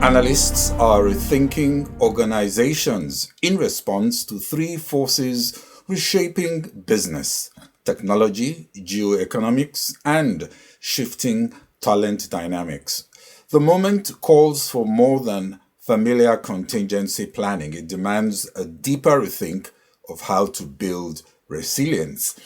Analysts are rethinking organizations in response to three forces reshaping business: technology, geoeconomics, and shifting talent dynamics. The moment calls for more than familiar contingency planning. It demands a deeper rethink of how to build resilience.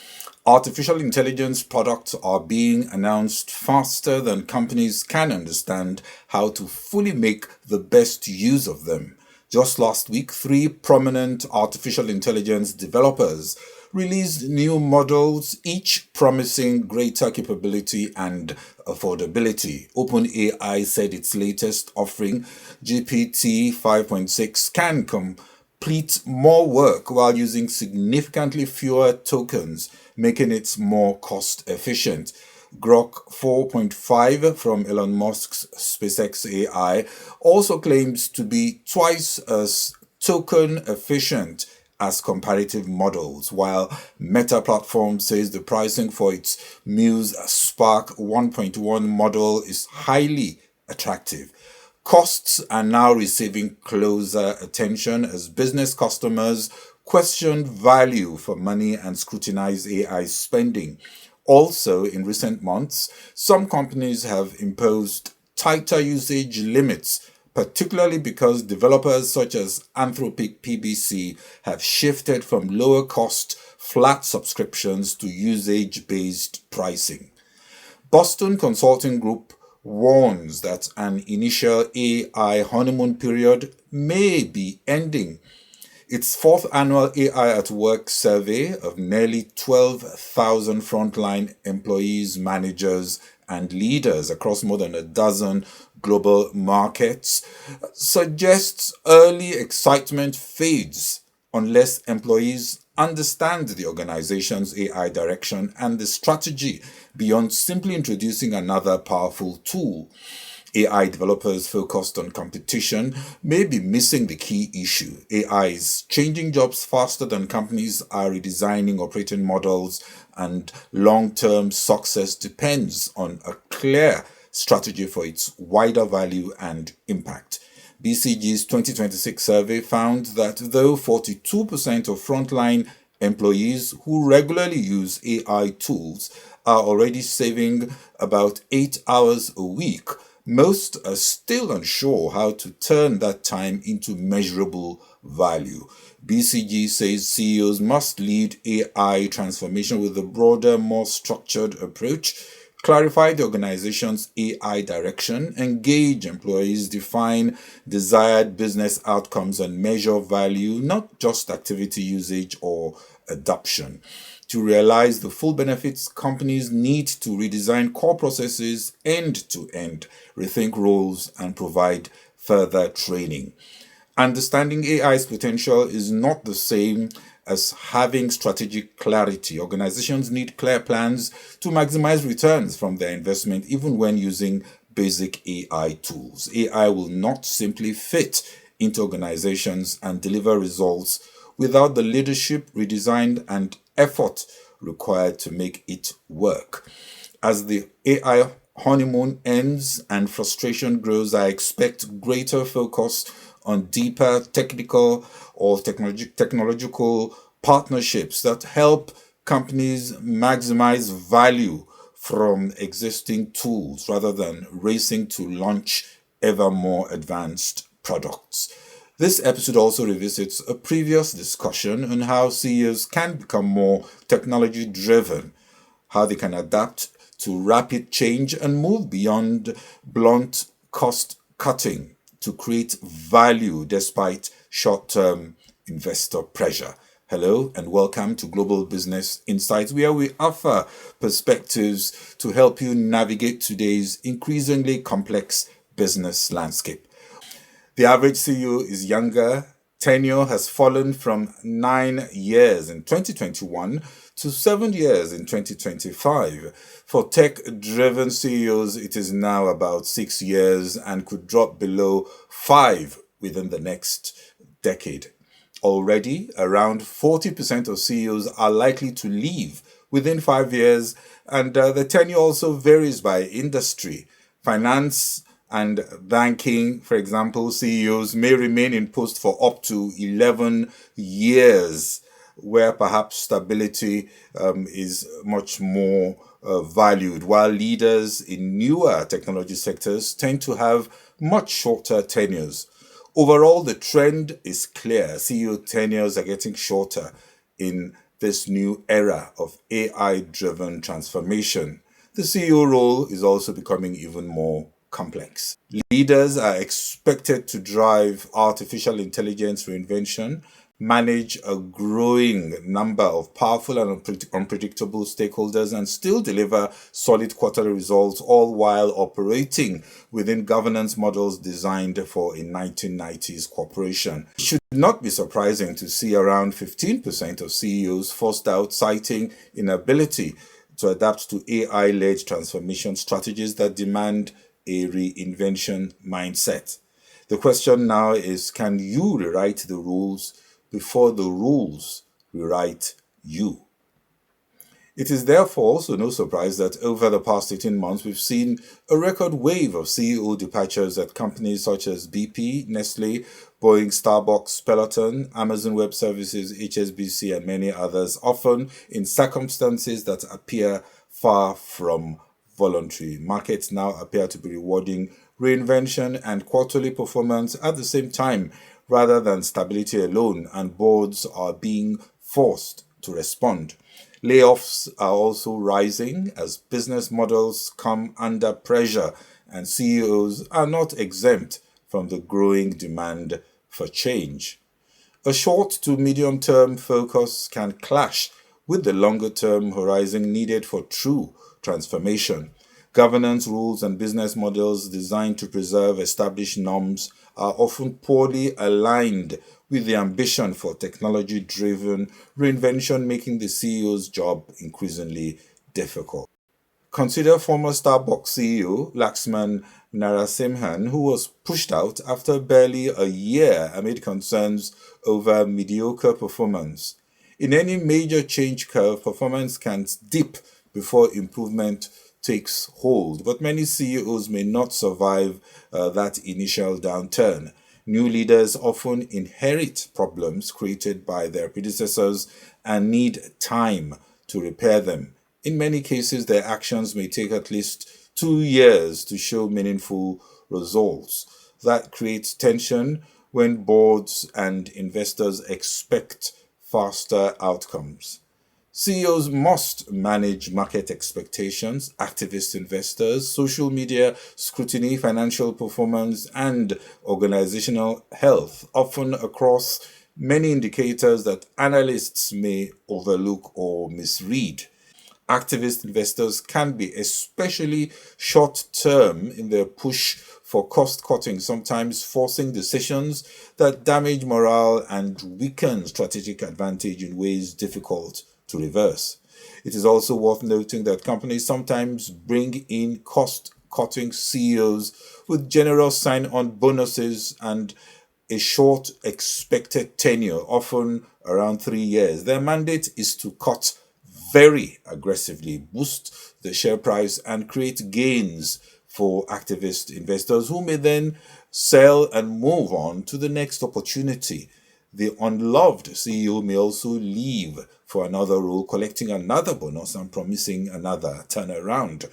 Artificial intelligence products are being announced faster than companies can understand how to fully make the best use of them. Just last week, three prominent artificial intelligence developers released new models, each promising greater capability and affordability. OpenAI said its latest offering, GPT 5.6, can complete more work while using significantly fewer tokens, making it more cost efficient. Grok 4.5 from Elon Musk's SpaceX AI also claims to be twice as token efficient as comparative models, while Meta Platform says the pricing for its Muse Spark 1.1 model is highly attractive. Costs are now receiving closer attention as business customers question value for money and scrutinize AI spending. Also, in recent months, some companies have imposed tighter usage limits, particularly because developers such as Anthropic PBC have shifted from lower cost flat subscriptions to usage based pricing. Boston Consulting Group warns that an initial AI honeymoon period may be ending. Its fourth annual AI at Work survey of nearly 12,000 frontline employees, managers, and leaders across more than a dozen global markets suggests early excitement fades unless employees understand the organization's AI direction and the strategy beyond simply introducing another powerful tool. AI developers focused on competition may be missing the key issue. AI is changing jobs faster than companies are redesigning operating models, and long term success depends on a clear strategy for its wider value and impact. BCG's 2026 survey found that though 42% of frontline employees who regularly use AI tools are already saving about 8 hours a week, most are still unsure how to turn that time into measurable value. BCG says CEOs must lead AI transformation with a broader, more structured approach, clarify the organization's AI direction, engage employees, define desired business outcomes, and measure value, not just activity usage or adoption. To realize the full benefits, companies need to redesign core processes end to end, rethink roles, and provide further training. Understanding AI's potential is not the same as having strategic clarity. Organizations need clear plans to maximize returns from their investment, even when using basic AI tools. AI will not simply fit into organizations and deliver results without the leadership, redesign, and effort required to make it work. As the AI honeymoon ends and frustration grows, I expect greater focus on deeper technical or technological partnerships that help companies maximize value from existing tools rather than racing to launch ever more advanced products. This episode also revisits a previous discussion on how CEOs can become more technology driven, how they can adapt to rapid change and move beyond blunt cost cutting to create value despite short term investor pressure. Hello and welcome to Global Business Insights, where we offer perspectives to help you navigate today's increasingly complex business landscape. The average CEO is younger. Tenure has fallen from 9 years in 2021 to 7 years in 2025. For tech-driven CEOs, it is now about 6 years and could drop below 5 within the next decade. Already, around 40% of CEOs are likely to leave within 5 years, and the tenure also varies by industry. Finance And banking, for example, CEOs may remain in post for up to 11 years, where perhaps stability is much more valued, while leaders in newer technology sectors tend to have much shorter tenures. Overall, the trend is clear. CEO tenures are getting shorter in this new era of AI driven transformation. The CEO role is also becoming even more complex. Leaders are expected to drive artificial intelligence reinvention, manage a growing number of powerful and unpredictable stakeholders, and still deliver solid quarterly results, all while operating within governance models designed for a 1990s corporation. It should not be surprising to see around 15% of CEOs forced out, citing inability to adapt to AI led transformation strategies that demand a reinvention mindset. The question now is, can you rewrite the rules before the rules rewrite you? It is therefore also no surprise that over the past 18 months, we've seen a record wave of CEO departures at companies such as BP, Nestle, Boeing, Starbucks, Peloton, Amazon Web Services, HSBC, and many others, often in circumstances that appear far from voluntary. Markets now appear to be rewarding reinvention and quarterly performance at the same time, rather than stability alone, and boards are being forced to respond. Layoffs are also rising as business models come under pressure, and CEOs are not exempt from the growing demand for change. A short to medium term focus can clash with the longer term horizon needed for true transformation. Governance rules and business models designed to preserve established norms are often poorly aligned with the ambition for technology driven reinvention, making the CEO's job increasingly difficult. Consider former Starbucks CEO Laxman Narasimhan, who was pushed out after barely a year amid concerns over mediocre performance. In any major change curve, performance can dip before improvement takes hold, but many CEOs may not survive that initial downturn. New leaders often inherit problems created by their predecessors and need time to repair them. In many cases, their actions may take at least 2 years to show meaningful results. That creates tension when boards and investors expect faster outcomes. CEOs must manage market expectations, activist investors, social media scrutiny, financial performance, and organizational health, often across many indicators that analysts may overlook or misread. Activist investors can be especially short term in their push for cost cutting, sometimes forcing decisions that damage morale and weaken strategic advantage in ways difficult to reverse. It is also worth noting that companies sometimes bring in cost cutting CEOs with generous sign on bonuses and a short expected tenure, often around 3 years. Their mandate is to cut very aggressively, boost the share price, and create gains for activist investors who may then sell and move on to the next opportunity. The unloved CEO may also leave for another role, collecting another bonus and promising another turnaround.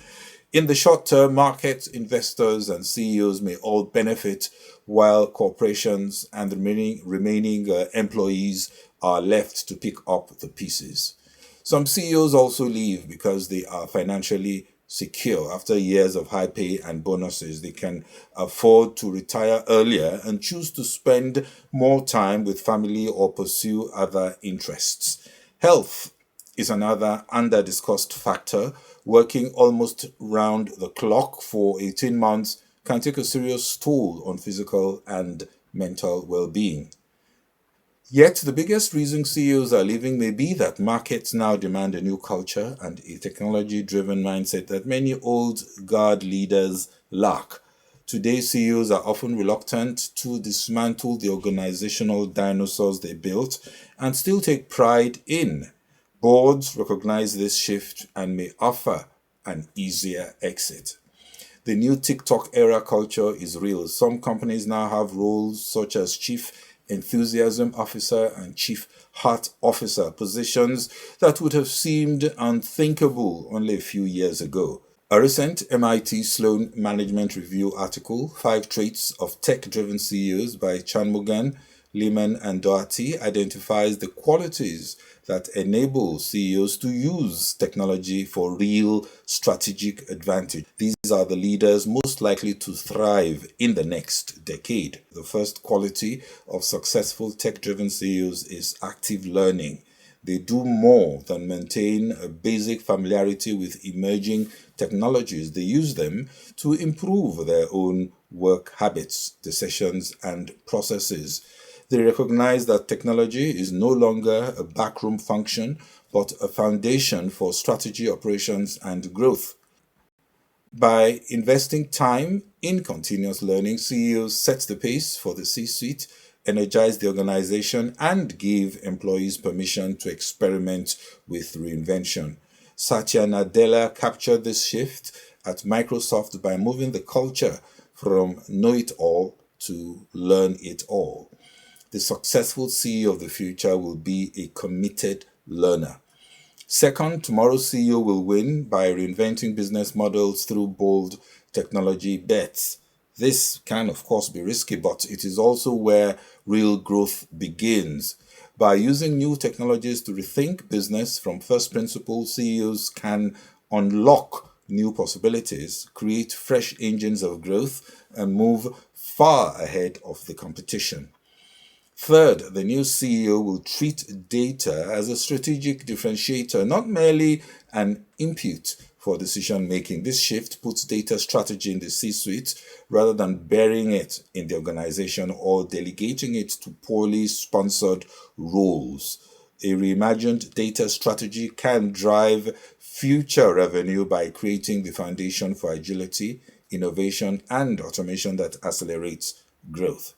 In the short term, market investors and CEOs may all benefit, while corporations and the remaining employees are left to pick up the pieces. Some CEOs also leave because they are financially secure. After years of high pay and bonuses, they can afford to retire earlier and choose to spend more time with family or pursue other interests. Health is another under discussed factor. Working almost round the clock for 18 months can take a serious toll on physical and mental well being. Yet, the biggest reason CEOs are leaving may be that markets now demand a new culture and a technology driven mindset that many old guard leaders lack. Today, CEOs are often reluctant to dismantle the organizational dinosaurs they built and still take pride in. Boards recognize this shift and may offer an easier exit. The new TikTok era culture is real. Some companies now have roles such as chief enthusiasm officer and chief heart officer, positions that would have seemed unthinkable only a few years ago. A recent MIT Sloan Management Review article, Five Traits of Tech-Driven CEOs by Chanmugan, Lehman, and Doherty, identifies the qualities that enable CEOs to use technology for real strategic advantage. These are the leaders most likely to thrive in the next decade. The first quality of successful tech-driven CEOs is active learning. They do more than maintain a basic familiarity with emerging technologies. They use them to improve their own work habits, decisions, and processes. They recognize that technology is no longer a backroom function, but a foundation for strategy, operations, and growth. By investing time in continuous learning, CEOs set the pace for the C-suite, energize the organization, and give employees permission to experiment with reinvention. Satya Nadella captured this shift at Microsoft by moving the culture from know-it-all to learn-it-all. The successful CEO of the future will be a committed learner. Second, tomorrow's CEO will win by reinventing business models through bold technology bets. This can, of course, be risky, but it is also where real growth begins. By using new technologies to rethink business from first principles, CEOs can unlock new possibilities, create fresh engines of growth, and move far ahead of the competition. Third, the new CEO will treat data as a strategic differentiator, not merely an input for decision making. This shift puts data strategy in the C-suite rather than burying it in the organization or delegating it to poorly sponsored roles. A reimagined data strategy can drive future revenue by creating the foundation for agility, innovation, and automation that accelerates growth.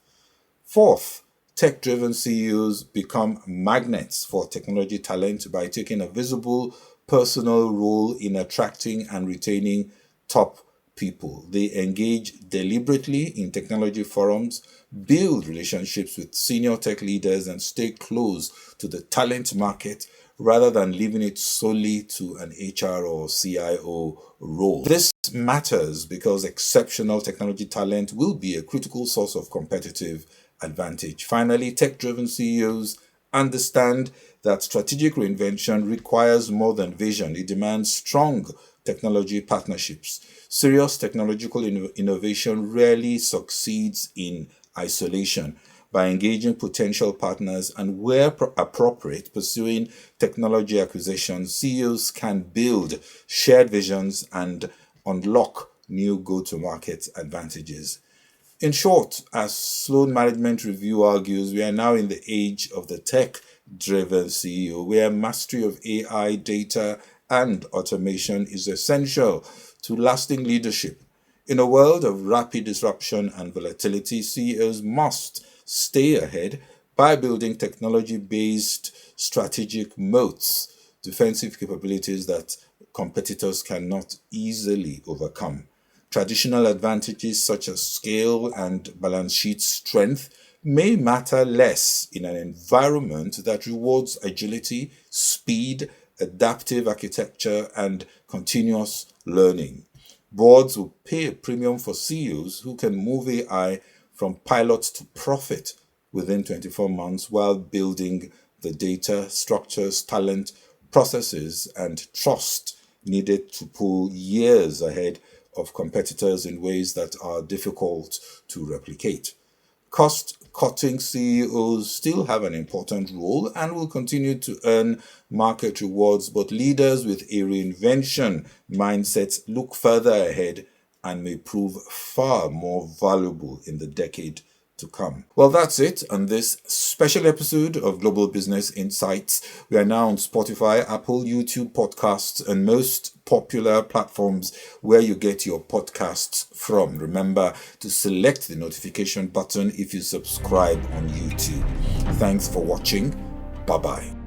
Fourth, tech-driven CEOs become magnets for technology talent by taking a visible personal role in attracting and retaining top people. They engage deliberately in technology forums, build relationships with senior tech leaders, and stay close to the talent market rather than leaving it solely to an HR or CIO role. This matters because exceptional technology talent will be a critical source of competitive advantage. Finally, tech-driven CEOs understand that strategic reinvention requires more than vision. It demands strong technology partnerships. Serious technological innovation rarely succeeds in isolation. By engaging potential partners and, where appropriate, pursuing technology acquisitions, CEOs can build shared visions and unlock new go-to-market advantages. In short, as Sloan Management Review argues, we are now in the age of the tech-driven CEO, where mastery of AI, data, and automation is essential to lasting leadership. In a world of rapid disruption and volatility, CEOs must stay ahead by building technology-based strategic moats, defensive capabilities that competitors cannot easily overcome. Traditional advantages such as scale and balance sheet strength may matter less in an environment that rewards agility, speed, adaptive architecture, and continuous learning. Boards will pay a premium for CEOs who can move AI from pilot to profit within 24 months while building the data, structures, talent, processes, and trust needed to pull years ahead of competitors in ways that are difficult to replicate. Cost-cutting CEOs still have an important role and will continue to earn market rewards, but leaders with a reinvention mindset look further ahead and may prove far more valuable in the decade to come. Well, that's it on this special episode of Global Business Insights. We are now on Spotify, Apple, YouTube podcasts, and most popular platforms where you get your podcasts from. Remember to select the notification button if you subscribe on YouTube. Thanks for watching. Bye-bye.